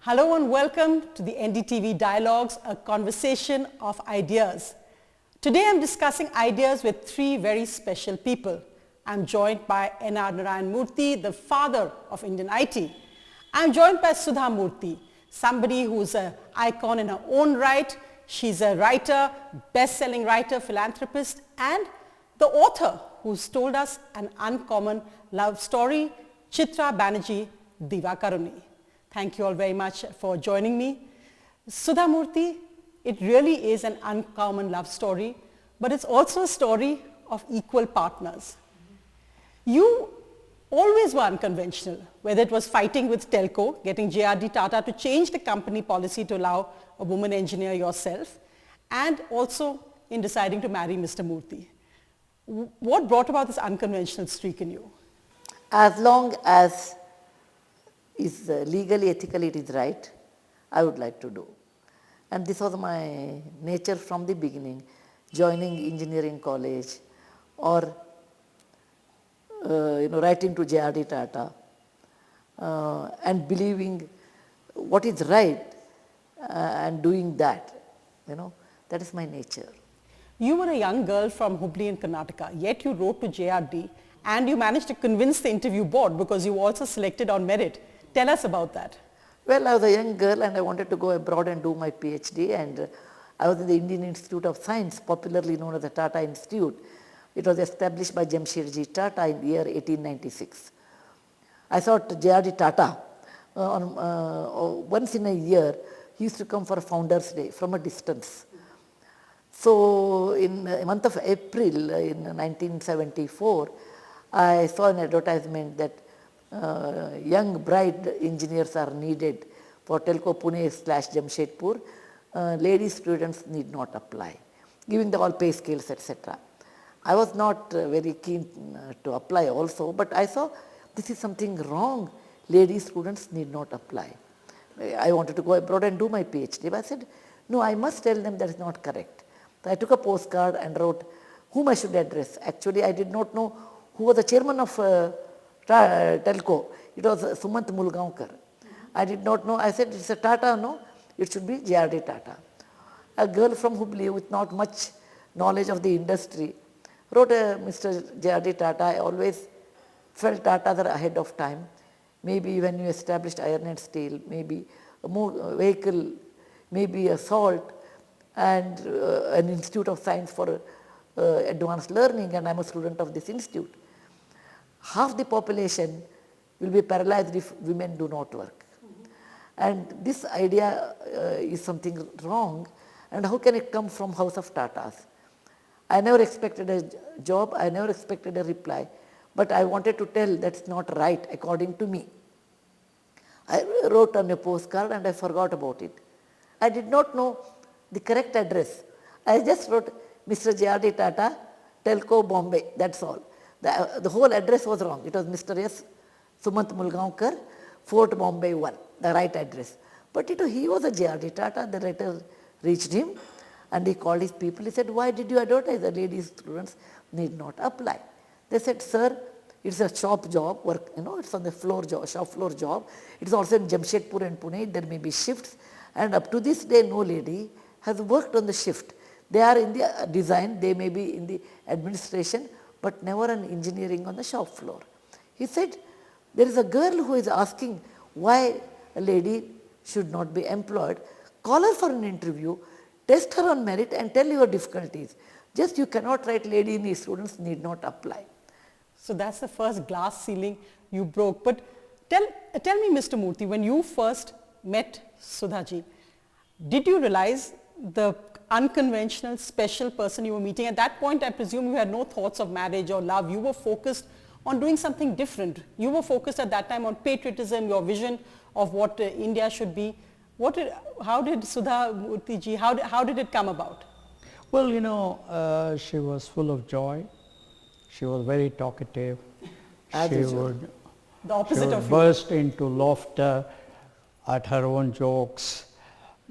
Hello and welcome to the NDTV Dialogues, a conversation of ideas. Today I'm discussing ideas with three very special people. I'm joined by Narayana Murthy, the father of Indian IT. I'm joined by Sudha Murty, somebody who's an icon in her own right. She's a writer, best-selling writer, philanthropist, and the author who's told us an uncommon love story, Chitra Banerjee Divakaruni. Thank you all very much for joining me. Sudha Murty, it really is an uncommon love story, but it's also a story of equal partners. You always were unconventional, whether it was fighting with Telco, getting JRD Tata to change the company policy to allow a woman engineer yourself, and also in deciding to marry Mr. Murthy. What brought about this unconventional streak in you? As long as is legally, ethically it is right, I would like to do. And this was my nature from the beginning, joining engineering college or writing to JRD Tata and believing what is right and doing that, that is my nature. You were a young girl from Hubli in Karnataka, yet you wrote to JRD and you managed to convince the interview board because you were also selected on merit. Tell us about that. Well, I was a young girl and I wanted to go abroad and do my PhD, and I was in the Indian Institute of Science, popularly known as the Tata Institute. It was established by Jamshedji Tata in the year 1896. I thought J.R.D. Tata, once in a year, he used to come for a Founders' Day from a distance. So in the month of April in 1974, I saw an advertisement that young bride engineers are needed for Telco Pune / Jamshedpur. Lady students need not apply, giving the all pay scales, etc. I was not very keen to apply also, but I saw this is something wrong. Lady students need not apply. I wanted to go abroad and do my PhD, but I said, no, I must tell them that is not correct. So I took a postcard and wrote whom I should address. Actually, I did not know who was the chairman of Telco. It was Sumant Mulgaonkar. I did not know. I said, it's a Tata, no? It should be JRD Tata. A girl from Hubli with not much knowledge of the industry wrote a Mr. JRD Tata. I always felt Tatas are ahead of time. Maybe when you established iron and steel, maybe a more vehicle, maybe a salt, and an Institute of Science for advanced learning, and I'm a student of this institute. Half the population will be paralyzed if women do not work. And this idea is something wrong, and how can it come from house of Tatas? I never expected a job, I never expected a reply, but I wanted to tell that's not right according to me. I wrote on a postcard and I forgot about it. I did not know the correct address. I just wrote Mr. J.R.D. Tata, Telco, Bombay, that's all. The whole address was wrong. It was Mr. S. Sumant Mulgaonkar, Fort Bombay 1, the right address. But he was a J.R.D. Tata. The letter reached him and he called his people. He said, why did you advertise? The lady students need not apply. They said, sir, it's a shop job, work, it's on the floor job, shop floor job. It's also in Jamshedpur and Pune. There may be shifts. And up to this day, no lady has worked on the shift. They are in the design, they may be in the administration, but never an engineering on the shop floor. He said, there is a girl who is asking why a lady should not be employed. Call her for an interview, test her on merit and tell your difficulties. Just you cannot write lady in students need not apply. So that's the first glass ceiling you broke. But tell me, Mr. Murthy, when you first met Sudhaji, did you realize the unconventional, special person you were meeting? At that point, I presume you had no thoughts of marriage or love. You were focused on doing something different. You were focused at that time on patriotism, your vision of what India should be. How did Sudha Murty ji, how did it come about? Well, she was full of joy. She was very talkative. She would burst into laughter at her own jokes.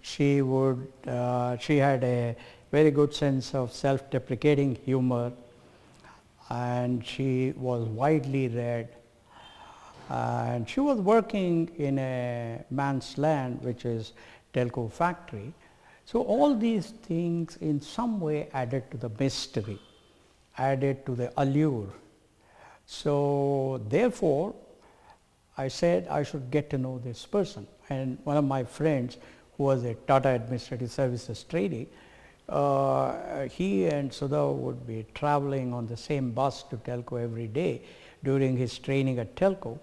She had a very good sense of self-deprecating humor, and she was widely read. And she was working in a man's land, which is telco factory. So all these things in some way added to the mystery, added to the allure. So therefore, I said I should get to know this person. And one of my friends, who was a Tata Administrative Services trainee, he and Sudha would be traveling on the same bus to telco every day during his training at telco,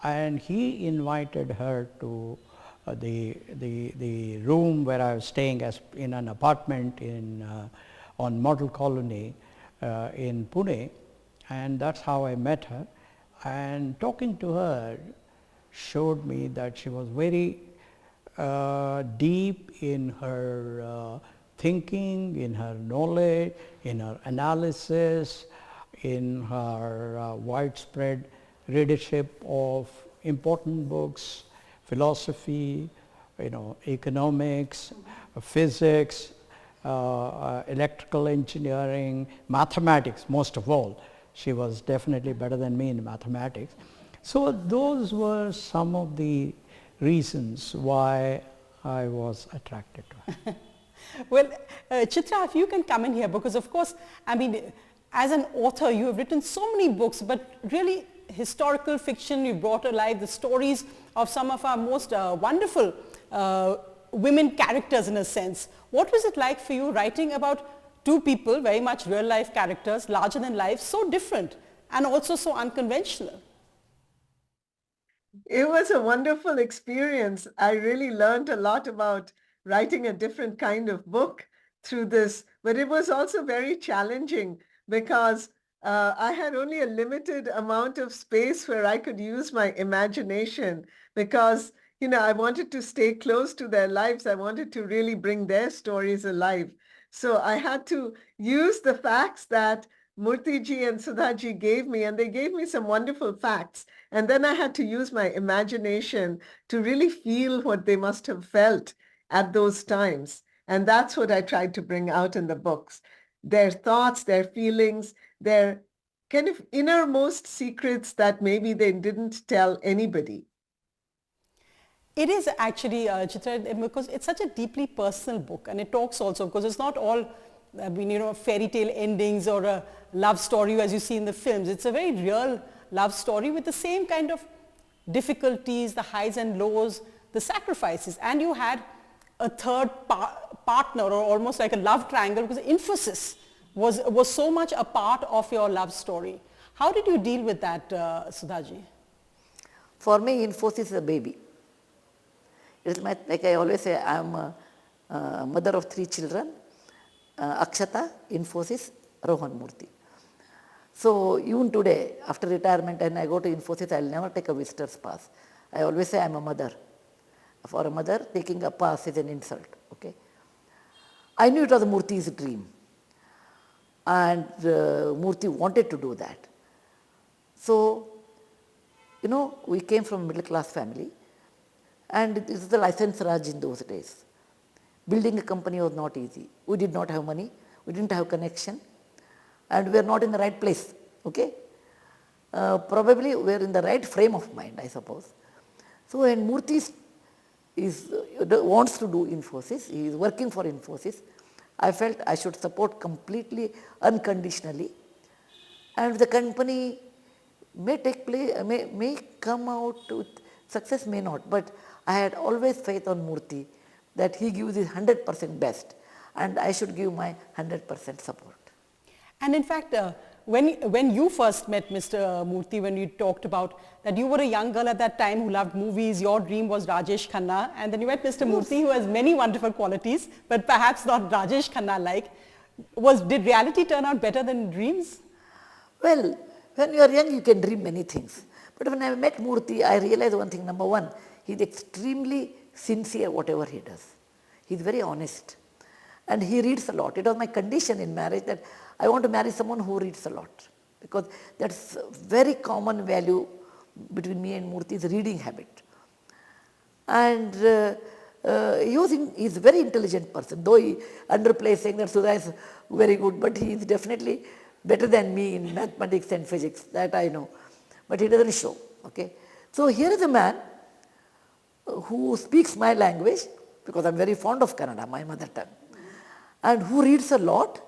and he invited her to the room where I was staying as in an apartment in on Model Colony in Pune, and that's how I met her. And talking to her showed me that she was very deep in her thinking, in her knowledge, in her analysis, in her widespread readership of important books, philosophy, economics, physics, electrical engineering, mathematics most of all. She was definitely better than me in mathematics. So those were some of the reasons why I was attracted to her. Well, Chitra, if you can come in here, because of course, I mean, as an author, you have written so many books, but really historical fiction, you brought alive the stories of some of our most wonderful women characters in a sense. What was it like for you writing about two people, very much real life characters, larger than life, so different and also so unconventional? It was a wonderful experience. I really learned a lot about writing a different kind of book through this, but it was also very challenging because I had only a limited amount of space where I could use my imagination because, I wanted to stay close to their lives. I wanted to really bring their stories alive. So I had to use the facts that Murthy ji and Sudha ji gave me, and they gave me some wonderful facts. And then I had to use my imagination to really feel what they must have felt at those times. And that's what I tried to bring out in the books. Their thoughts, their feelings, their kind of innermost secrets that maybe they didn't tell anybody. It is actually, Chitra, because it's such a deeply personal book, and it talks also, because it's not all fairy tale endings or a love story as you see in the films. It's a very real love story with the same kind of difficulties, the highs and lows, the sacrifices. And you had a third partner, or almost like a love triangle, because infosys was so much a part of your love story. How did you deal with that, Sudhaji? For me, infosys is a baby. It's like I always say, I'm a mother of 3 children. Akshata, Infosys, Rohan Murthy. So even today, after retirement, and I go to Infosys, I'll never take a visitor's pass. I always say I'm a mother. For a mother, taking a pass is an insult. Okay. I knew it was Murthy's dream, and Murthy wanted to do that. So, we came from a middle class family, and it is the license Raj in those days. Building a company was not easy. We did not have money, we didn't have connection, and we were not in the right place, okay? Probably we are in the right frame of mind, I suppose. So when Murthy wants to do Infosys, he is working for Infosys, I felt I should support completely, unconditionally, and the company may take place, may come out with success, may not, but I had always faith on Murthy that he gives his 100% best, and I should give my 100% support. And in fact, when you first met Mr. Murthy, when you talked about that you were a young girl at that time who loved movies, your dream was Rajesh Khanna, and then you met Mr. Murthy, who has many wonderful qualities, but perhaps not Rajesh Khanna-like. Did reality turn out better than dreams? Well, when you are young, you can dream many things. But when I met Murthy, I realized one thing. Number one, he is extremely sincere whatever he does. He is very honest, and he reads a lot. It was my condition in marriage that I want to marry someone who reads a lot, because that's a very common value between me and Murthy, is reading habit. And he is a very intelligent person, though he underplays saying that Sudha is very good, but he is definitely better than me in mathematics and physics, that I know. But he doesn't show, okay. So here is a man who speaks my language, because I am very fond of Kannada, my mother tongue, and who reads a lot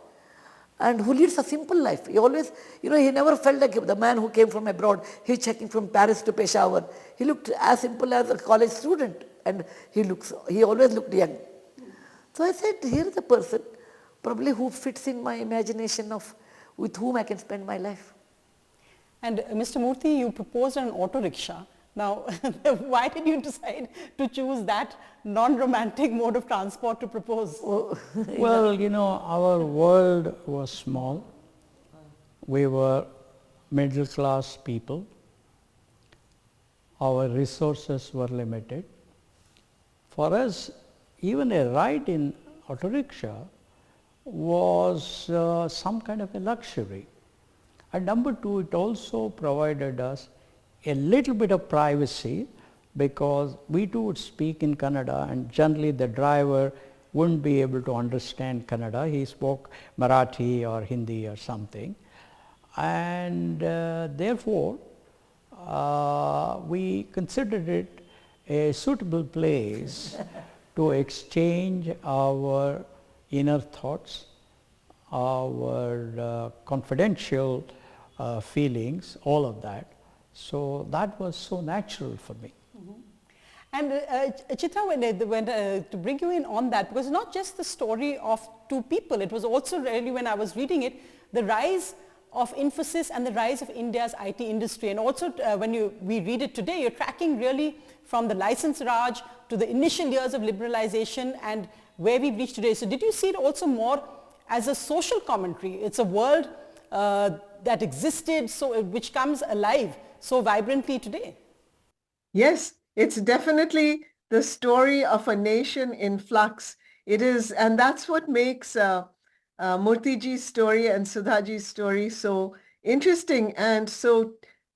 and who leads a simple life. He always, he never felt like the man who came from abroad, he checking from Paris to Peshawar. He looked as simple as a college student, and he always looked young. So I said, here is a person probably who fits in my imagination of with whom I can spend my life. And Mr. Murthy, you proposed an auto rickshaw. Now, why did you decide to choose that non-romantic mode of transport to propose? Well, our world was small. We were middle class people. Our resources were limited. For us, even a ride in auto rickshaw was some kind of a luxury. And number two, it also provided us a little bit of privacy, because we too would speak in Kannada, and generally the driver wouldn't be able to understand Kannada. He spoke Marathi or Hindi or something, and therefore we considered it a suitable place to exchange our inner thoughts, our confidential feelings, all of that. So that was so natural for me. And Chitra, to bring you in on that, because not just the story of two people, it was also really, when I was reading it, the rise of Infosys and the rise of India's IT industry. And also when we read it today, you're tracking really from the license Raj to the initial years of liberalization and where we've reached today. So did you see it also more as a social commentary? It's a world that existed, which comes alive so vibrantly today. Yes, it's definitely the story of a nation in flux. It is, and that's what makes Murthyji's story and Sudhaji's story so interesting and so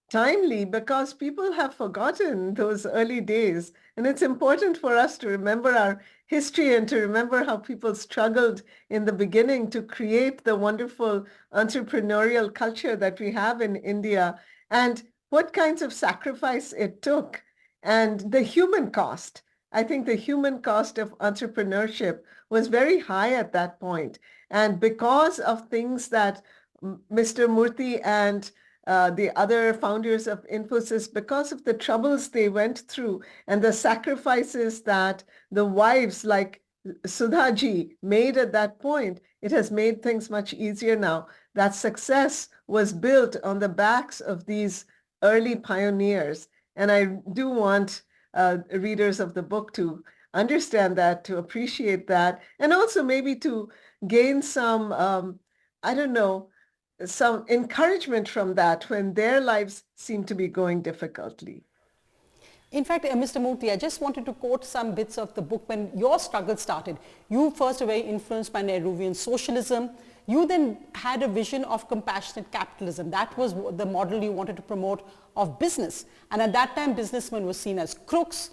timely, because people have forgotten those early days. And it's important for us to remember our history and to remember how people struggled in the beginning to create the wonderful entrepreneurial culture that we have in India, and what kinds of sacrifice it took, and the human cost. I think the human cost of entrepreneurship was very high at that point. And because of things that Mr. Murthy and the other founders of Infosys, because of the troubles they went through and the sacrifices that the wives like Sudhaji made at that point, it has made things much easier now. That success was built on the backs of these early pioneers. And I do want readers of the book to understand that, to appreciate that, and also maybe to gain some, some encouragement from that when their lives seem to be going difficultly. In fact, Mr. Murthy, I just wanted to quote some bits of the book when your struggle started. You first were very influenced by Nehruvian socialism. You then had a vision of compassionate capitalism. That was the model you wanted to promote of business. And at that time, businessmen were seen as crooks.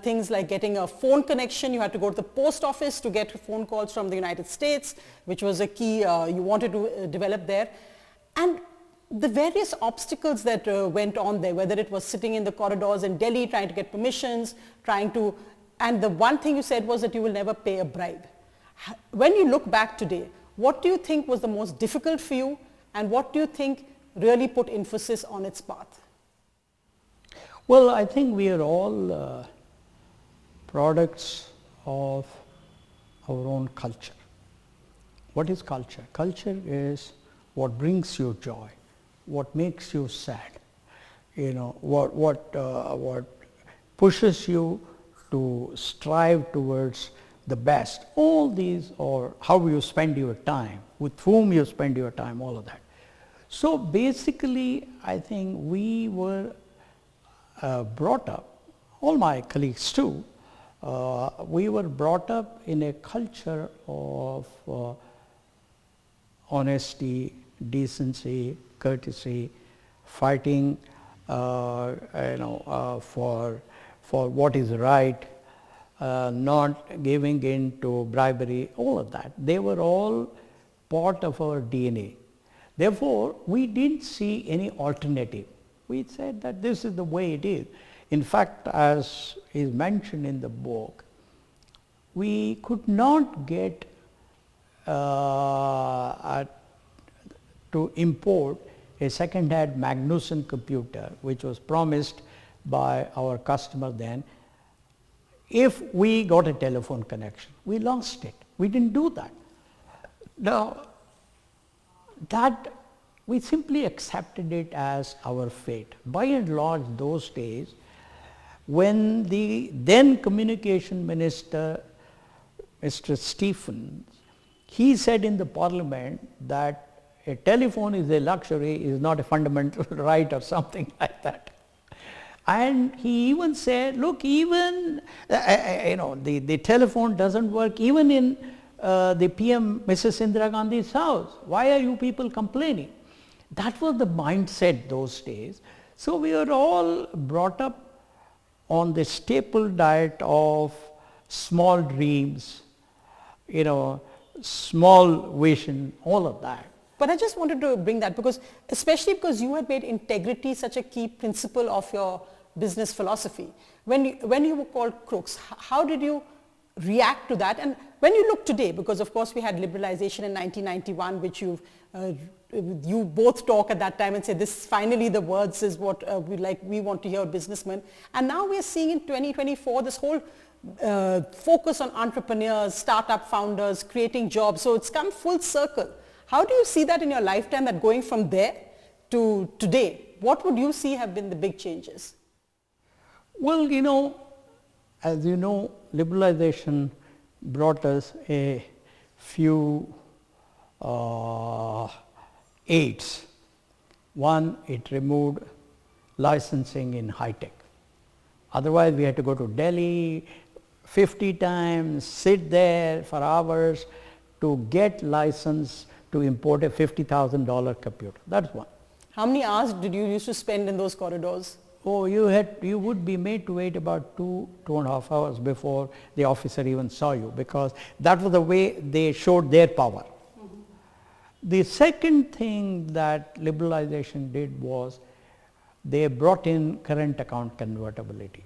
Things like getting a phone connection, you had to go to the post office to get phone calls from the United States, which was a key you wanted to develop there. And the various obstacles that went on there, whether it was sitting in the corridors in Delhi trying to get permissions, and the one thing you said was that you will never pay a bribe. When you look back today, what do you think was the most difficult for you, and what do you think really put Infosys on its path? Well, I think we are all products of our own culture. What is culture? Culture is what brings you joy, what makes you sad, what pushes you to strive towards the best. All these are how you spend your time, with whom you spend your time, all of that. So basically, I think we were brought up, all my colleagues too, we were brought up in a culture of honesty, decency, courtesy, fighting for what is right, not giving in to bribery, all of that. They were all part of our DNA. Therefore, we didn't see any alternative. we said that this is the way it is. In fact, as is mentioned in the book, we could not get to import a second-hand Magnuson computer, which was promised by our customer then, if we got a telephone connection. We lost it. We didn't do that. Now, that we simply accepted it as our fate. By and large, those days, when the then communication minister, Mr. Stephens, he said in the parliament that a telephone is a luxury, is not a fundamental right or something like that. And he even said, look, even the telephone doesn't work even in the PM Mrs. Indira Gandhi's house. Why are you people complaining? That was the mindset those days. So we were all brought up on the staple diet of small dreams, small vision, all of that. But I just wanted to bring that especially because you had made integrity such a key principle of your business philosophy. When you were called crooks, how did you react to that? And when you look today, because of course we had liberalization in 1991, which you both talk at that time and say this finally the words is what we want to hear businessmen. And now we are seeing in 2024 this whole focus on entrepreneurs, startup founders, creating jobs. So it's come full circle. How do you see that in your lifetime, that going from there to today? What would you see have been the big changes? Well, as you know, liberalization brought us a few aids. One, it removed licensing in high tech. Otherwise, we had to go to Delhi 50 times, sit there for hours to get license to import a $50,000 computer. That's one. How many hours did you used to spend in those corridors? Oh, you would be made to wait about 2.5 hours before the officer even saw you, because that was the way they showed their power. Mm-hmm. The second thing that liberalization did was they brought in current account convertibility.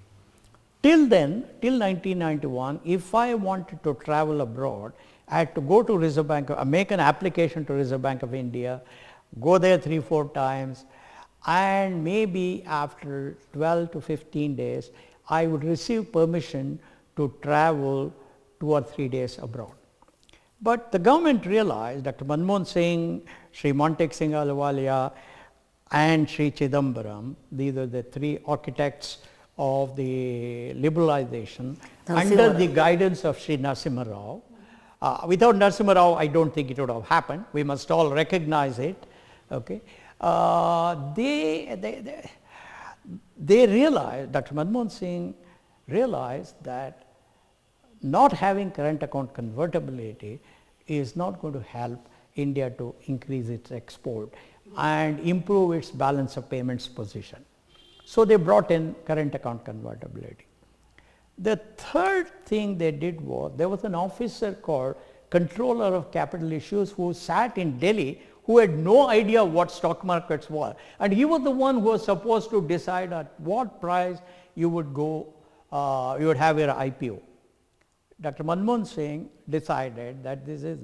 Till then, till 1991, if I wanted to travel abroad, I had to go to Reserve Bank, make an application to Reserve Bank of India, go there 3-4 times, and maybe after 12 to 15 days, I would receive permission to travel 2 or 3 days abroad. But the government realized, Dr. Manmohan Singh, Sri Montek Singh Ahluwalia, and Sri Chidambaram, these are the 3 architects of the liberalization under the guidance of Sri Narasimha Rao. Without Narasimha Rao, I don't think it would have happened. We must all recognize it. Okay. They realized, Dr. Manmohan Singh realized that not having current account convertibility is not going to help India to increase its export and improve its balance of payments position. So they brought in current account convertibility. The third thing they did was, there was an officer called Controller of Capital Issues who sat in Delhi, who had no idea what stock markets were, and he was the one who was supposed to decide at what price you would go, you would have your IPO. Dr. Manmohan Singh decided that this is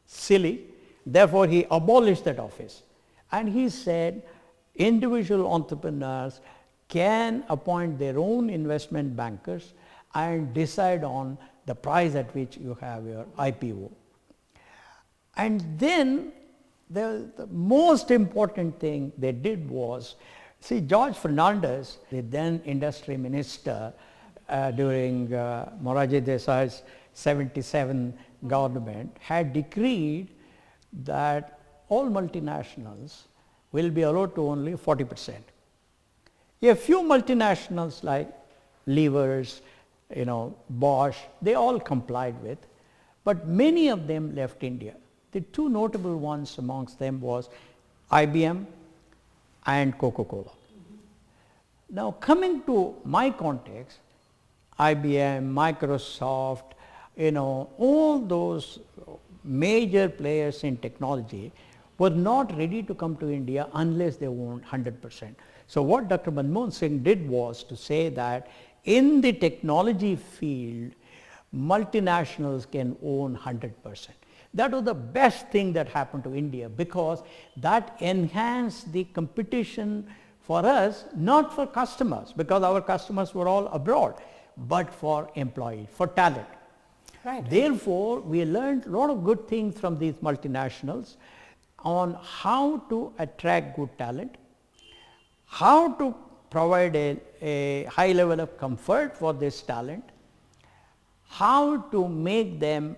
silly, therefore he abolished that office, and he said individual entrepreneurs can appoint their own investment bankers and decide on the price at which you have your IPO. And then the most important thing they did was, see, George Fernandez, the then industry minister during Morarji Desai's 77 government, had decreed that all multinationals will be allowed to only 40%. A few multinationals like Levers, Bosch, they all complied with, but many of them left India. The 2 notable ones amongst them was IBM and Coca-Cola. Mm-hmm. Now coming to my context, IBM, Microsoft, all those major players in technology were not ready to come to India unless they owned 100%. So what Dr. Manmohan Singh did was to say that in the technology field, multinationals can own 100%. That was the best thing that happened to India, because that enhanced the competition for us, not for customers, because our customers were all abroad, but for employees, for talent. Right. Therefore, we learned a lot of good things from these multinationals on how to attract good talent, how to provide a high level of comfort for this talent, how to make them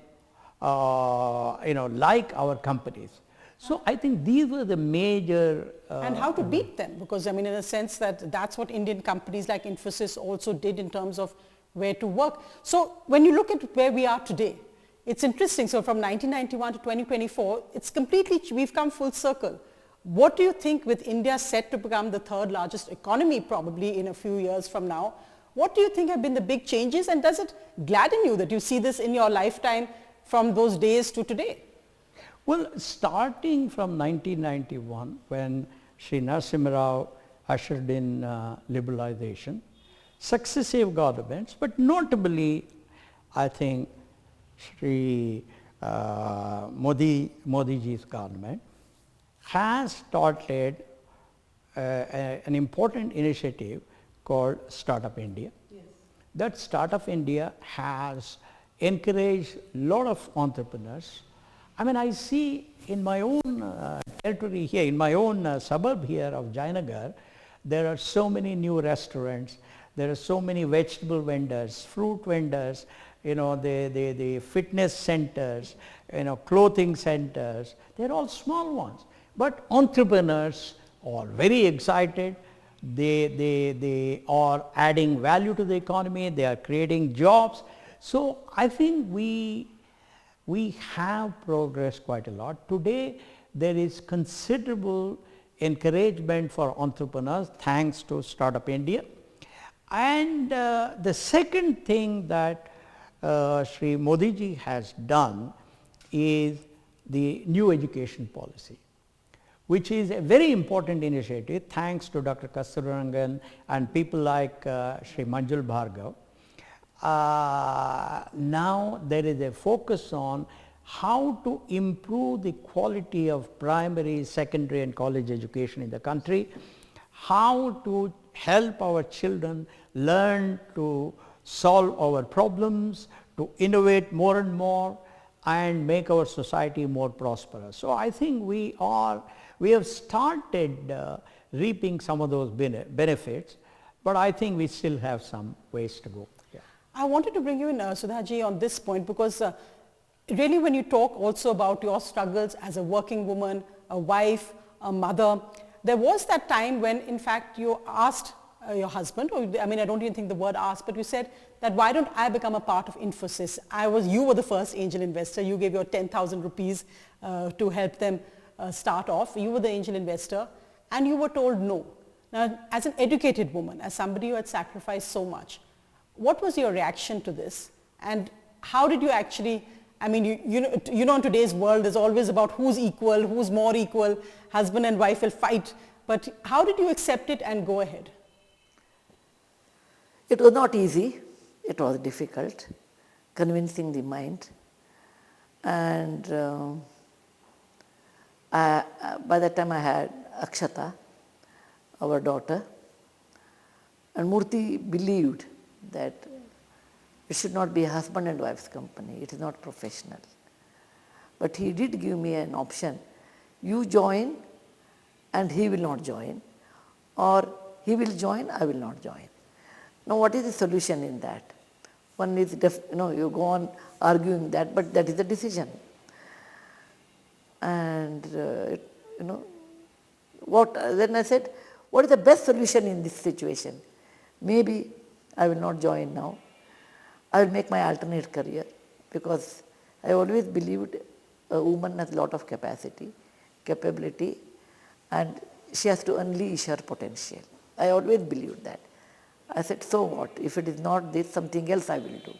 like our companies. So I think these were the major and how to beat them, because I mean, in a sense that's what Indian companies like Infosys also did in terms of where to work. So when you look at where we are today, it's interesting. So from 1991 to 2024, it's completely, we've come full circle. What do you think, with India set to become the third largest economy probably in a few years from now, what do you think have been the big changes, and does it gladden you that you see this in your lifetime from those days to today? Well, starting from 1991, when Sri Narasimha Rao ushered in liberalization, successive governments, but notably, I think, Sri Modiji's government has started an important initiative called Startup India. Yes. That Startup India has encouraged a lot of entrepreneurs. I mean, I see in my own territory here, in my own suburb here of Jayanagar, there are so many new restaurants, there are so many vegetable vendors, fruit vendors, the fitness centers, clothing centers. They're all small ones, but entrepreneurs are very excited. They are adding value to the economy. They are creating jobs. So I think we have progressed quite a lot. Today there is considerable encouragement for entrepreneurs thanks to Startup India. And the second thing that Sri Modi ji has done is the new education policy, which is a very important initiative thanks to Dr. Kasturirangan and people like Sri Manjul Bhargav. Now there is a focus on how to improve the quality of primary, secondary and college education in the country, how to help our children learn to solve our problems, to innovate more and more and make our society more prosperous. So I think we have started reaping some of those benefits, but I think we still have some ways to go. Yeah. I wanted to bring you in, Sudha ji, on this point, because really when you talk also about your struggles as a working woman, a wife, a mother, there was that time when in fact you asked your husband, or I mean I don't even think the word asked, but you said that why don't I become a part of Infosys? You were the first angel investor. You gave your 10,000 rupees to help them start off. You were the angel investor and you were told no. Now, as an educated woman, as somebody who had sacrificed so much, what was your reaction to this, and how did you actually, I mean, you know in today's world there's always about who's equal, who's more equal, husband and wife will fight, but how did you accept it and go ahead? It was not easy, it was difficult, convincing the mind, and by that time I had Akshata, our daughter, and Murthy believed that it should not be a husband and wife's company, it is not professional. But he did give me an option, you join and he will not join, or he will join, I will not join. Now what is the solution in that? One is, you go on arguing that, but that is the decision. And then I said, what is the best solution in this situation? Maybe I will not join now. I will make my alternate career, because I always believed a woman has a lot of capability, and she has to unleash her potential. I always believed that. I said, so what? If it is not this, something else I will do.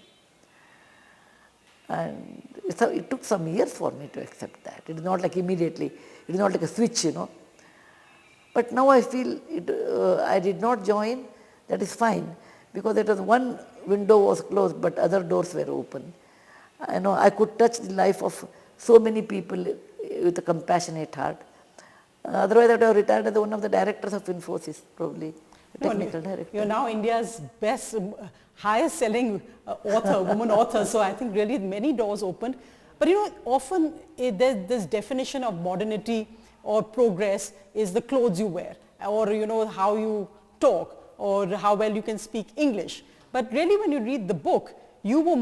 And it took some years for me to accept that. It is not like immediately, it is not like a switch, But now I feel I did not join, that is fine, because it was one window was closed but other doors were open. I could touch the life of so many people with a compassionate heart. Otherwise I would have retired as one of the directors of Infosys, probably, technical director. You're now India's best, highest selling author, woman author, so I think really many doors opened. But often there's this definition of modernity or progress is the clothes you wear, or how you talk, or how well you can speak English. But really when you read the book, you were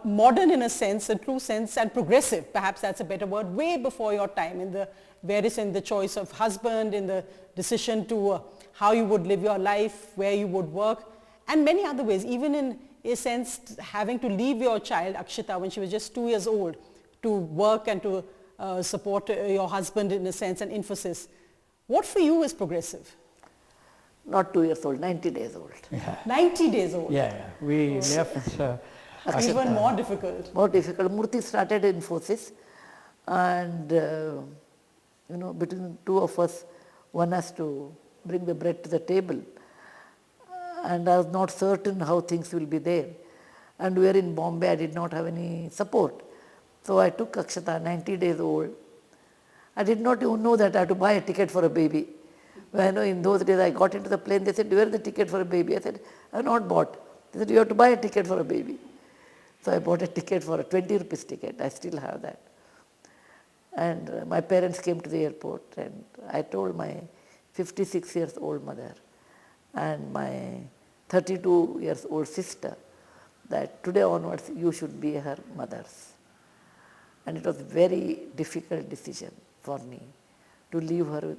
modern in a sense, a true sense, and progressive, perhaps that's a better word, way before your time, in the choice of husband, in the decision to how you would live your life, where you would work, and many other ways, even in a sense having to leave your child, Akshita, when she was just 2 years old, to work and to support your husband in a sense, and Infosys. What for you is progressive? Not 2 years old, 90 days old. Yeah. 90 days old? Yeah. We left. Even more difficult. More difficult. Murthy started in Infosys, and between two of us, one has to bring the bread to the table. And I was not certain how things will be there. And we were in Bombay, I did not have any support. So I took Akshata, 90 days old. I did not even know that I had to buy a ticket for a baby. When in those days I got into the plane, they said, where is the ticket for a baby? I said, I have not bought. They said, you have to buy a ticket for a baby. So I bought a ticket for a 20 rupees ticket. I still have that. And my parents came to the airport, and I told my 56 years old mother and my 32 years old sister that today onwards you should be her mothers. And it was a very difficult decision for me to leave her,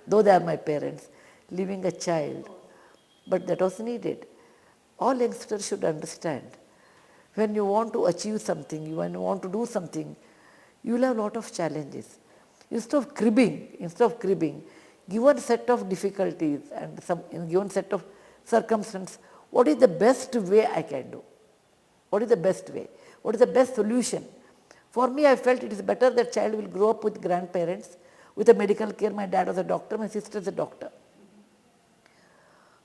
though they are my parents, leaving a child, but that was needed. All youngsters should understand, when you want to achieve something, when you want to do something, you will have a lot of challenges. Instead of cribbing, given set of difficulties and given set of circumstances, what is the best way I can do? What is the best way? What is the best solution? For me, I felt it is better that child will grow up with grandparents, with a medical care. My dad was a doctor, my sister is a doctor.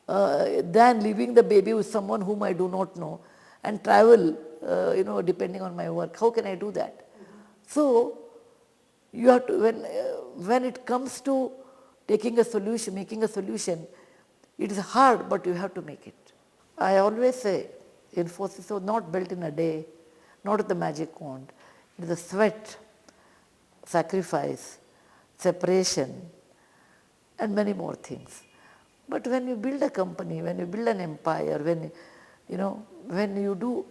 Than leaving the baby with someone whom I do not know and travel, depending on my work. How can I do that? So, you have to, when it comes to taking a solution, making a solution, it is hard, but you have to make it. I always say, Infosys was not built in a day, not with a magic wand. It is a sweat, sacrifice, separation, and many more things. But when you build a company, when you build an empire, when you do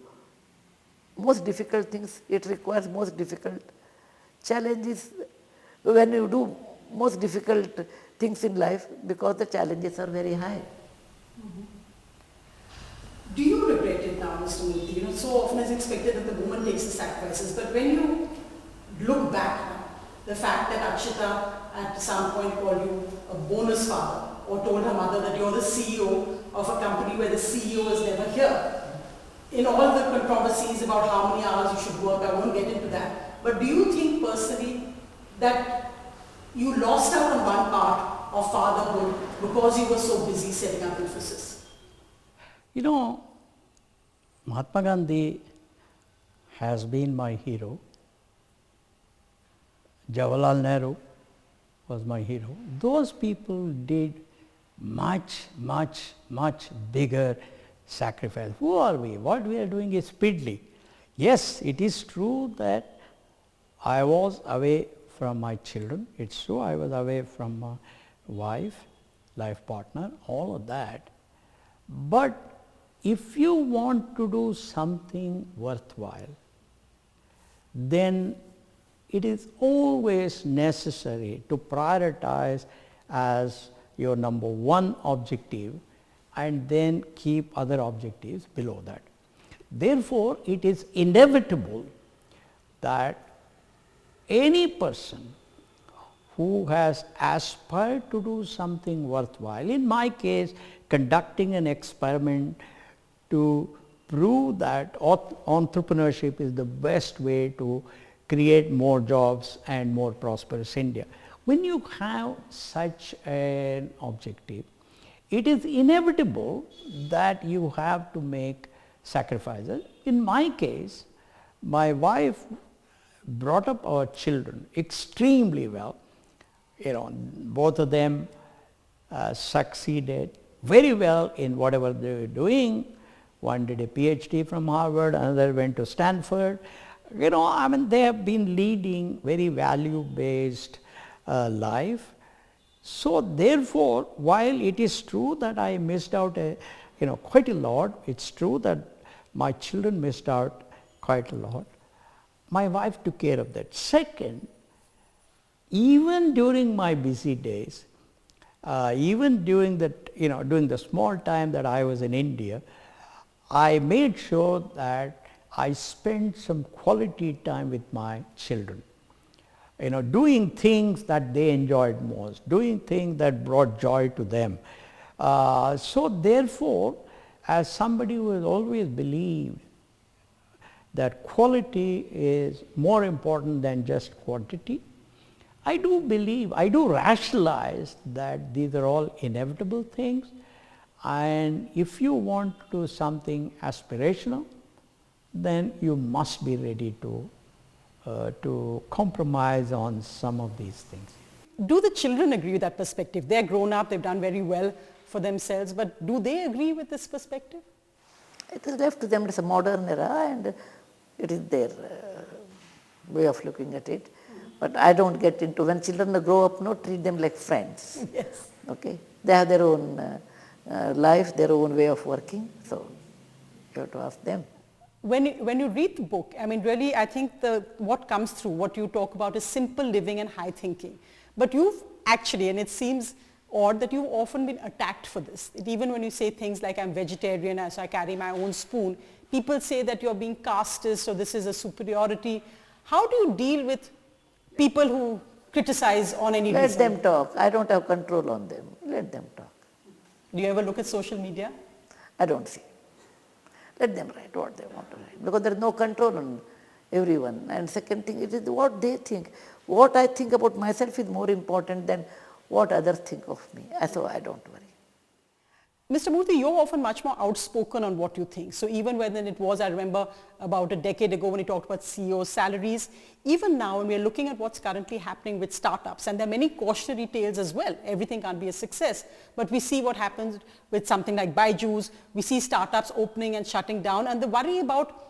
most difficult things, it requires most difficult challenges. When you do most difficult things in life, because the challenges are very high. Mm-hmm. Do you regret it now, Mr. Murthy? So often it's expected that the woman takes the sacrifices, but when you look back now, the fact that Akshita at some point called you a bonus father, or told her mother that you're the CEO of a company where the CEO is never here. In all the controversies about how many hours you should work, I won't get into that. But do you think personally that you lost out on one part of fatherhood because you were so busy setting up Infosys? Mahatma Gandhi has been my hero. Jawaharlal Nehru was my hero. Those people did much bigger sacrifice. Who are we? What we are doing is speedily. Yes, it is true that I was away from my children. It's true I was away from my wife, life partner, all of that. But if you want to do something worthwhile, then it is always necessary to prioritize as your number one objective and then keep other objectives below that. Therefore, it is inevitable that any person who has aspired to do something worthwhile, in my case conducting an experiment to prove that entrepreneurship is the best way to create more jobs and more prosperous India. When you have such an objective, it is inevitable that you have to make sacrifices. In my case, my wife brought up our children extremely well. Both of them succeeded very well in whatever they were doing. One did a PhD from Harvard, another went to Stanford. They have been leading very value-based life. So therefore, while it is true that I missed out quite a lot, it's true that my children missed out quite a lot. My wife took care of that. Second, even during my busy days, even during that, during the small time that I was in India, I made sure that I spent some quality time with my children. Doing things that they enjoyed most, doing things that brought joy to them. So therefore, as somebody who has always believed that quality is more important than just quantity, I do rationalize that these are all inevitable things, and if you want to do something aspirational, then you must be ready to compromise on some of these things. Do the children agree with that perspective? They're grown up, they've done very well for themselves, but do they agree with this perspective? It is left to them. It's a modern era and it is their way of looking at it. But I don't get into, when children grow up, treat them like friends. Yes. Okay? They have their own life, their own way of working, so you have to ask them. When you read the book, really I think what comes through, what you talk about is simple living and high thinking. But you've actually, and it seems odd that you've often been attacked for this. Even when you say things like I'm vegetarian, so I carry my own spoon, people say that you're being casteist, so this is a superiority. How do you deal with people who criticize on any reason? Let them talk. I don't have control on them. Let them talk. Do you ever look at social media? I don't see. Let them write what they want to write, because there is no control on everyone. And second thing, it is what they think. What I think about myself is more important than what others think of me. So I don't worry. Mr. Murthy, you're often much more outspoken on what you think. So even when it was, I remember about a decade ago when you talked about CEO salaries, even now when we're looking at what's currently happening with startups, and there are many cautionary tales as well. Everything can't be a success. But we see what happens with something like Byju's. We see startups opening and shutting down, and the worry about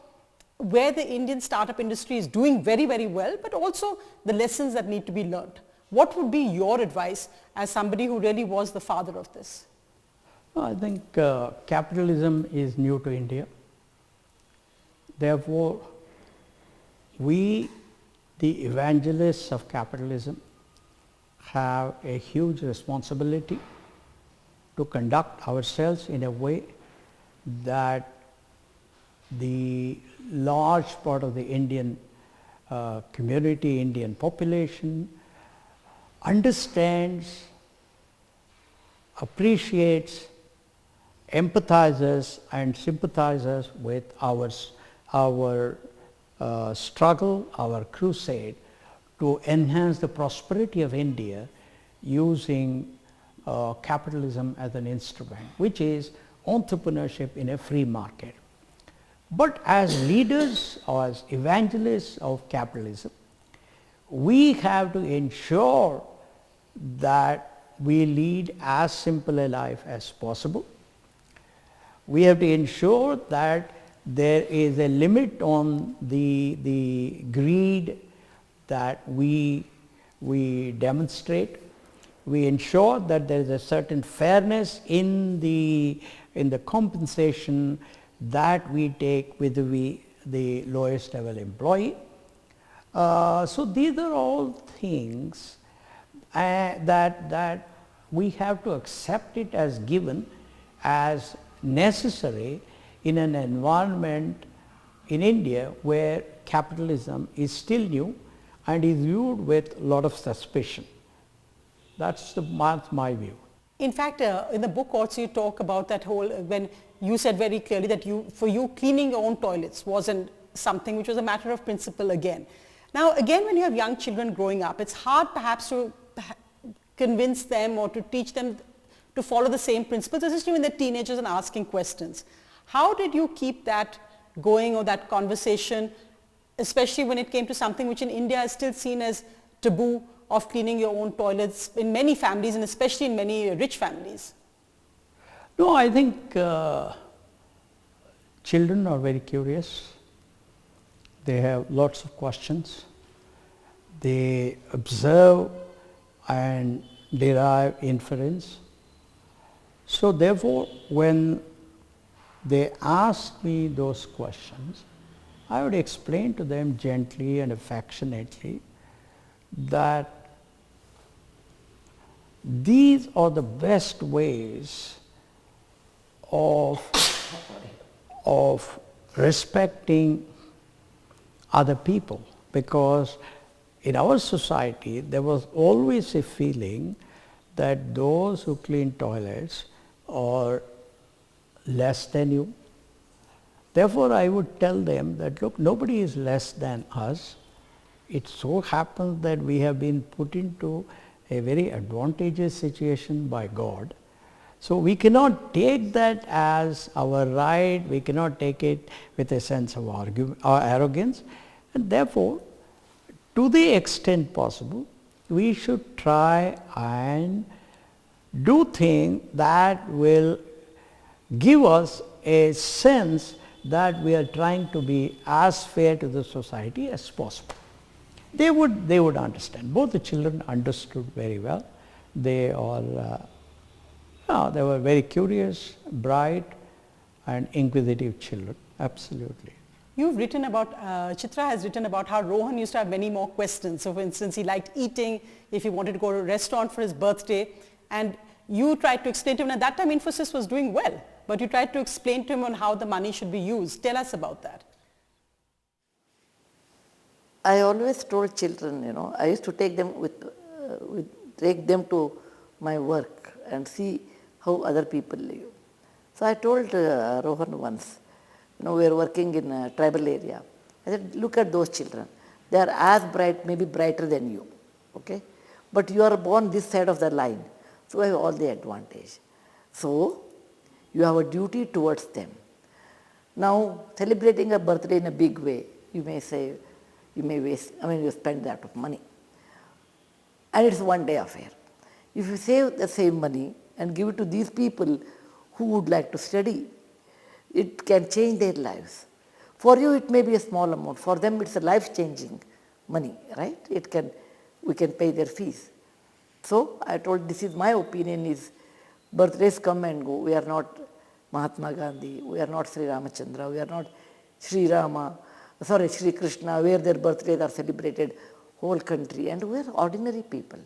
where the Indian startup industry is doing very, very well, but also the lessons that need to be learned. What would be your advice as somebody who really was the father of this? I think capitalism is new to India. Therefore, we, the evangelists of capitalism, have a huge responsibility to conduct ourselves in a way that the large part of the Indian community, Indian population, understands, appreciates, empathizes and sympathizes with our struggle, our crusade to enhance the prosperity of India using capitalism as an instrument, which is entrepreneurship in a free market. But as leaders or as evangelists of capitalism, we have to ensure that we lead as simple a life as possible. We have to ensure that there is a limit on the greed that we demonstrate. We ensure that there is a certain fairness in the compensation that we take with the lowest level employee. So these are all things that we have to accept it as given, as necessary in an environment in India where capitalism is still new and is viewed with a lot of suspicion. That's my view. In fact, in the book also you talk about that whole, when you said very clearly that for you cleaning your own toilets wasn't something which was a matter of principle again. Now again, when you have young children growing up, it's hard perhaps to convince them or to teach them to follow the same principles, especially when they're teenagers and asking questions. How did you keep that going, or that conversation, especially when it came to something which in India is still seen as taboo, of cleaning your own toilets in many families and especially in many rich families? No, I think children are very curious. They have lots of questions. They observe and derive inference. So therefore, when they ask me those questions, I would explain to them gently and affectionately that these are the best ways of respecting other people, because in our society there was always a feeling that those who clean toilets are less than you. Therefore, I would tell them that, look, nobody is less than us. It so happens that we have been put into a very advantageous situation by God. So we cannot take that as our right, we cannot take it with a sense of arrogance, and therefore, to the extent possible, we should try and do things that will give us a sense that we are trying to be as fair to the society as possible. They would understand. Both the children understood very well. They were very curious, bright and inquisitive children, absolutely. You've written about, Chitra has written about how Rohan used to have many more questions. So for instance, he liked eating, if he wanted to go to a restaurant for his birthday, and you tried to explain to him, at that time Infosys was doing well, but you tried to explain to him on how the money should be used. Tell us about that. I always told children, I used to take them take them to my work and see how other people live. So I told Rohan once, we were working in a tribal area. I said, look at those children. They are as bright, maybe brighter than you, okay? But you are born this side of the line, so I have all the advantage. So you have a duty towards them. Now, celebrating a birthday in a big way, you may say, you spend that of money. And it's one day affair. If you save the same money and give it to these people who would like to study, it can change their lives. For you, it may be a small amount. For them, it's a life-changing money, right? We can pay their fees. So I told, this is my opinion, is birthdays come and go. We are not Mahatma Gandhi, we are not Sri Ramachandra, we are not Sri Krishna, where their birthdays are celebrated whole country, and we are ordinary people.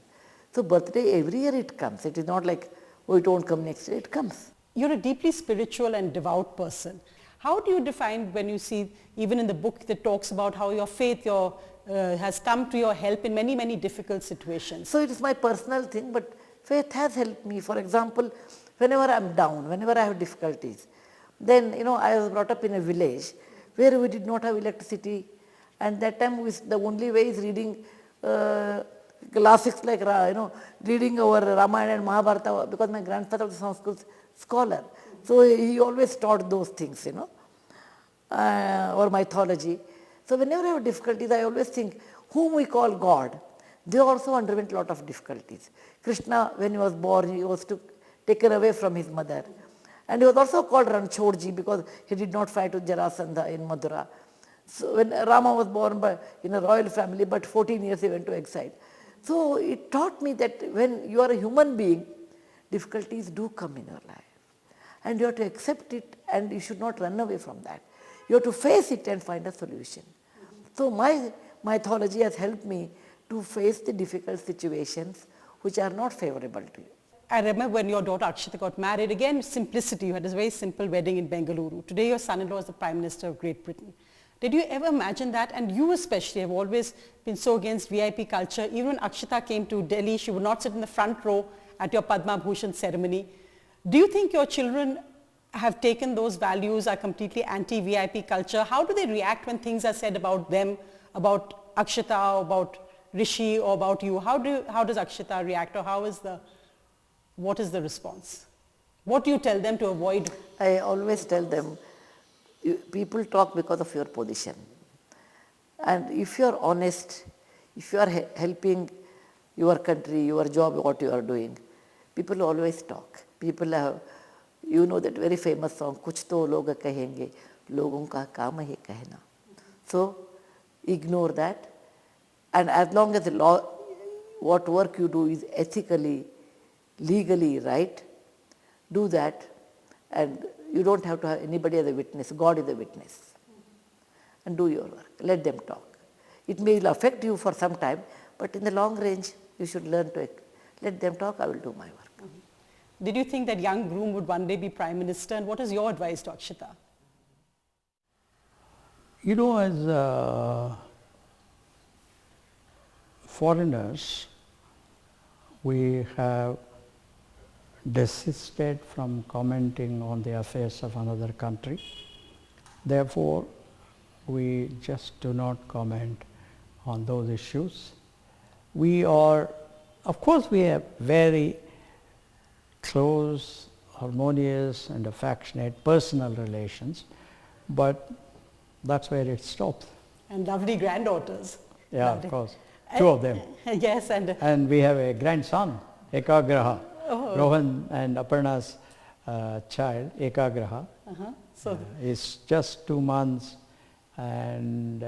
So birthday, every year it comes. It is not like, oh, it won't come next year, it comes. You're a deeply spiritual and devout person. How do you define, when you see, even in the book that talks about how your faith has come to your help in many, many difficult situations? So it is my personal thing, but faith has helped me. For example, whenever I am down, whenever I have difficulties, then, I was brought up in a village where we did not have electricity, and that time the only way is reading classics like, reading our Ramayana and Mahabharata, because my grandfather was a Sanskrit scholar. So he always taught those things, or mythology. So whenever I have difficulties, I always think, whom we call God, they also underwent a lot of difficulties. Krishna, when he was born, he was taken away from his mother. And he was also called Ranchodji because he did not fight with Jarasandha in Madura. So when Rama was born in a royal family, but 14 years he went to exile. So it taught me that when you are a human being, difficulties do come in your life. And you have to accept it, and you should not run away from that. You have to face it and find a solution. So my mythology has helped me to face the difficult situations which are not favorable to you. I remember when your daughter Akshita got married, again simplicity, you had this very simple wedding in Bengaluru. Today your son-in-law is the Prime Minister of Great Britain. Did you ever imagine that? And you especially have always been so against VIP culture. Even when Akshita came to Delhi, she would not sit in the front row at your Padma Bhushan ceremony. Do you think your children have taken those values, are completely anti-VIP culture? How do they react when things are said about them, about Akshita, about Rishi or about you, how does Akshita react, or what is the response? What do you tell them to avoid? I always tell them, people talk because of your position. And if you are honest, if you are helping your country, your job, what you are doing, people always talk. People have, you know that very famous song, Kuch to log kahenge, logon ka kaam hai कहना. So ignore that. And as long as the law, what work you do is ethically, legally right, do that, and you don't have to have anybody as a witness. God is a witness. And do your work. Let them talk. It may affect you for some time, but in the long range, you should learn to let them talk. I will do my work. Mm-hmm. Did you think that young groom would one day be Prime Minister, and what is your advice to Akshita? You know, as foreigners, we have desisted from commenting on the affairs of another country. Therefore, we just do not comment on those issues. We are, of course, we have very close, harmonious and affectionate personal relations, but that's where it stops. And lovely granddaughters. Yeah, lovely. Of course. Two of them. Yes, and we have a grandson, Ekagraha. Oh. Rohan and Aparna's child, Ekagraha. So is just 2 months and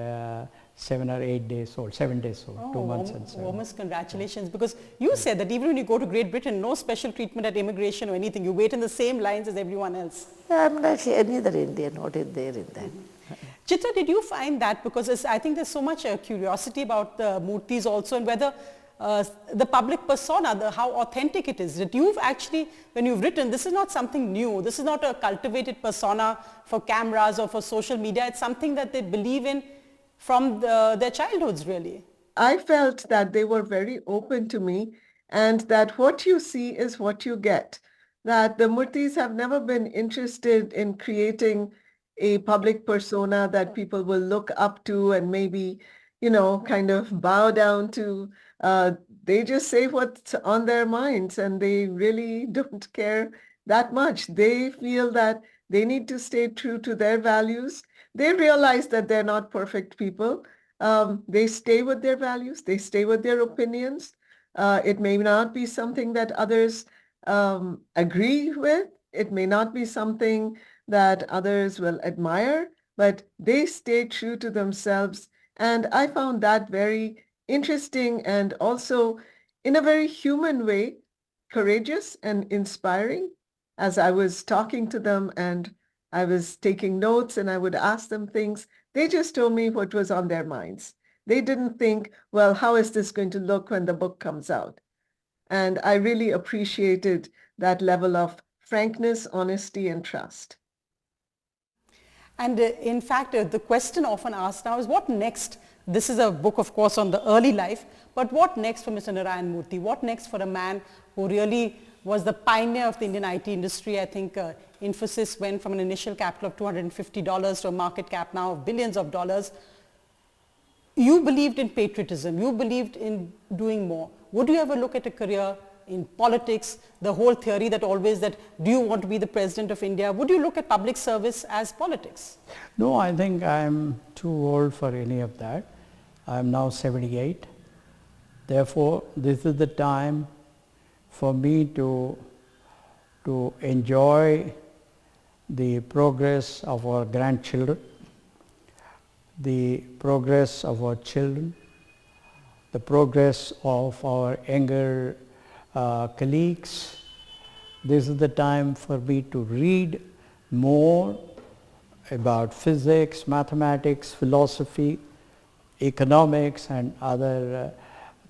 7 or 8 days old, 7 days old, oh, 2 months and 7. Warmest congratulations, because you said that even when you go to Great Britain, no special treatment at immigration or anything, you wait in the same lines as everyone else. Yeah, I'm not neither Indian, what is there in that. Chitra, did you find that, because I think there's so much curiosity about the Murthys also, and whether the public persona, how authentic it is, that you've actually, when you've written, this is not something new, this is not a cultivated persona for cameras or for social media, it's something that they believe in from their childhoods, really. I felt that they were very open to me, and that what you see is what you get. That the Murthys have never been interested in creating a public persona that people will look up to and maybe, kind of bow down to. They just say what's on their minds, and they really don't care that much. They feel that they need to stay true to their values. They realize that they're not perfect people. They stay with their values. They stay with their opinions. It may not be something that others agree with. It may not be something that others will admire, but they stay true to themselves. And I found that very interesting, and also in a very human way, courageous and inspiring. As I was talking to them and I was taking notes and I would ask them things, they just told me what was on their minds. They didn't think, well, how is this going to look when the book comes out? And I really appreciated that level of frankness, honesty, and trust. And in fact, the question often asked now is, what next? This is a book, of course, on the early life, but what next for Mr. Narayana Murthy? What next for a man who really was the pioneer of the Indian IT industry? I think Infosys went from an initial capital of $250 to a market cap now of billions of dollars. You believed in patriotism. You believed in doing more. Would you ever look at a career in politics, the whole theory that always that, do you want to be the president of India? Would you look at public service as politics? No, I think I'm too old for any of that. I'm now 78. Therefore, this is the time for me to enjoy the progress of our grandchildren, the progress of our children, the progress of our younger colleagues. This is the time for me to read more about physics, mathematics, philosophy, economics and other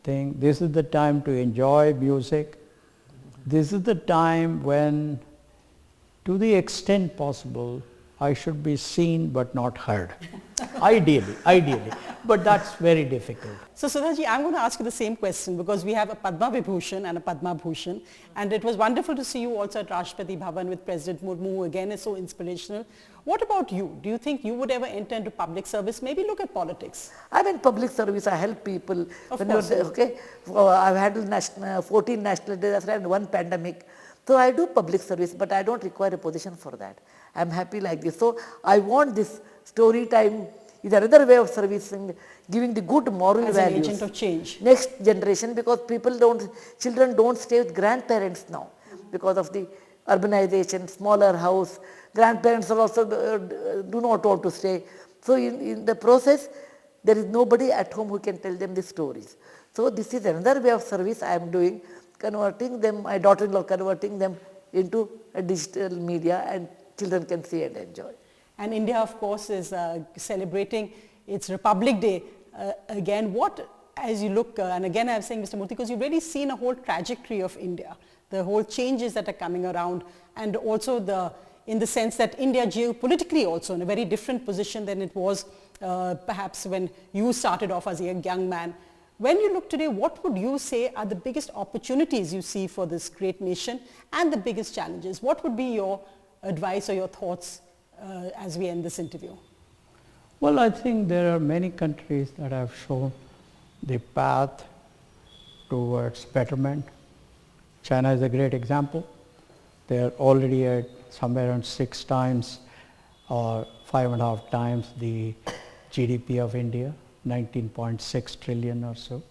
things. This is the time to enjoy music. This is the time when, to the extent possible, I should be seen but not heard. Ideally, but that's very difficult. So Sudhaji, I'm going to ask you the same question because we have a Padma Vibhushan and a Padma Bhushan, and it was wonderful to see you also at Rashtrapati Bhavan with President Murmu, who again is so inspirational. What about you? Do you think you would ever enter into public service? Maybe look at politics. I'm in public service. I help people. Of course. Okay, I've handled 14 national disasters and 1 pandemic. So I do public service, but I don't require a position for that. I'm happy like this. So I want this story time is another way of servicing, giving the good moral As values. an agent of change. Next generation, because children don't stay with grandparents now because of the urbanization, smaller house. Grandparents are also do not want to stay. So in the process, there is nobody at home who can tell them the stories. So this is another way of service I am doing, converting them, my daughter-in-law converting them into a digital media, and children can see and enjoy. And India, of course, is celebrating its Republic Day again. What, as you look, and again I'm saying, Mr. Murthy, because you've really seen a whole trajectory of India, the whole changes that are coming around, and also in the sense that India geopolitically also in a very different position than it was perhaps when you started off as a young man. When you look today, what would you say are the biggest opportunities you see for this great nation and the biggest challenges? What would be your advice or your thoughts as we end this interview? Well, I think there are many countries that have shown the path towards betterment. China is a great example. They are already at somewhere around 6 times or 5.5 times the GDP of India, 19.6 trillion or so.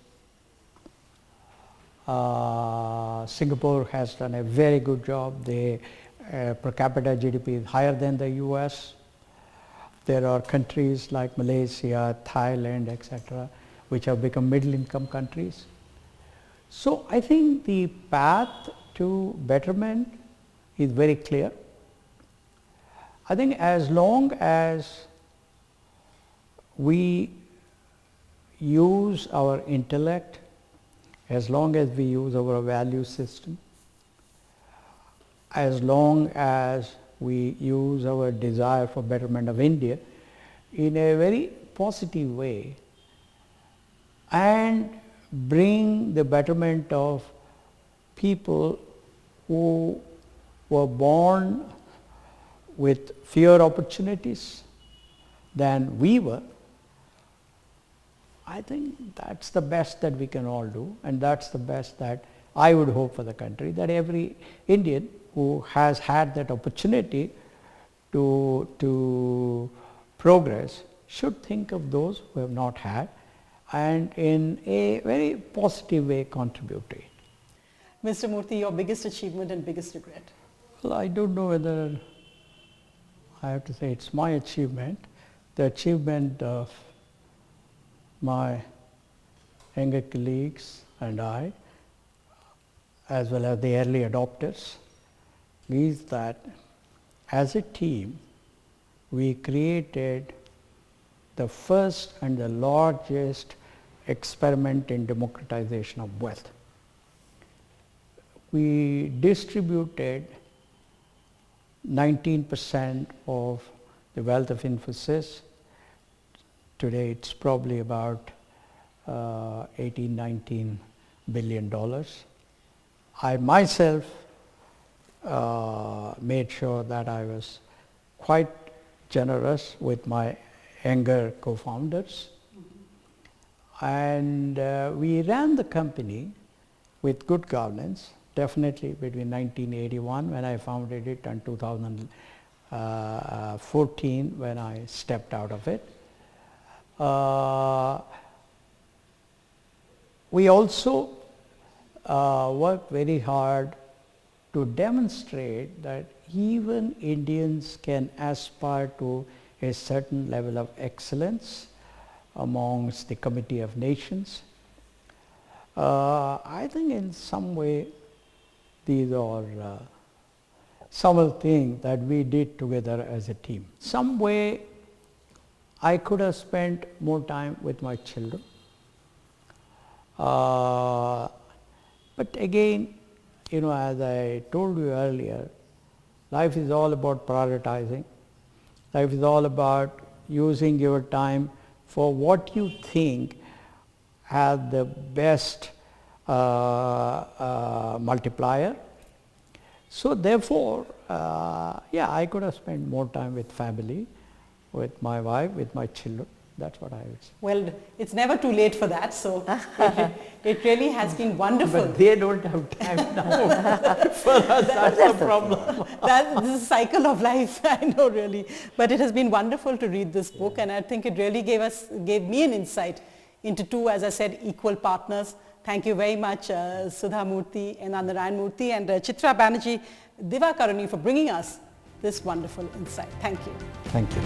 Singapore has done a very good job. They per capita GDP is higher than the US. There are countries like Malaysia, Thailand, etc., which have become middle income countries. So I think the path to betterment is very clear. I think as long as we use our intellect, as long as we use our value system, as long as we use our desire for betterment of India in a very positive way and bring the betterment of people who were born with fewer opportunities than we were, I think that's the best that we can all do, and that's the best that I would hope for the country, that every Indian who has had that opportunity to progress should think of those who have not had and in a very positive way contribute to it. Mr. Murthy, your biggest achievement and biggest regret? Well, I don't know whether I have to say it's my achievement. The achievement of my younger colleagues and I, as well as the early adopters, is that as a team we created the first and the largest experiment in democratization of wealth. We distributed 19% of the wealth of Infosys. Today it's probably about $18-19 billion. I myself made sure that I was quite generous with my younger co-founders, and we ran the company with good governance, definitely between 1981 when I founded it and 2014 when I stepped out of it. We also worked very hard to demonstrate that even Indians can aspire to a certain level of excellence amongst the Committee of Nations. I think in some way these are some of the things that we did together as a team. Some way I could have spent more time with my children. But again, as I told you earlier, life is all about prioritizing. Life is all about using your time for what you think has the best multiplier. So therefore, yeah, I could have spent more time with family, with my wife, with my children. That's what I would say. Well, it's never too late for that, so it really has been wonderful. But they don't have time now. For us, that's the problem. That's the cycle of life, I know really. But it has been wonderful to read this book, and I think it really gave me an insight into two, as I said, equal partners. Thank you very much, Sudha Murty and Narayana Murthy, and Chitra Banerjee Divakaruni for bringing us this wonderful insight. Thank you. Thank you.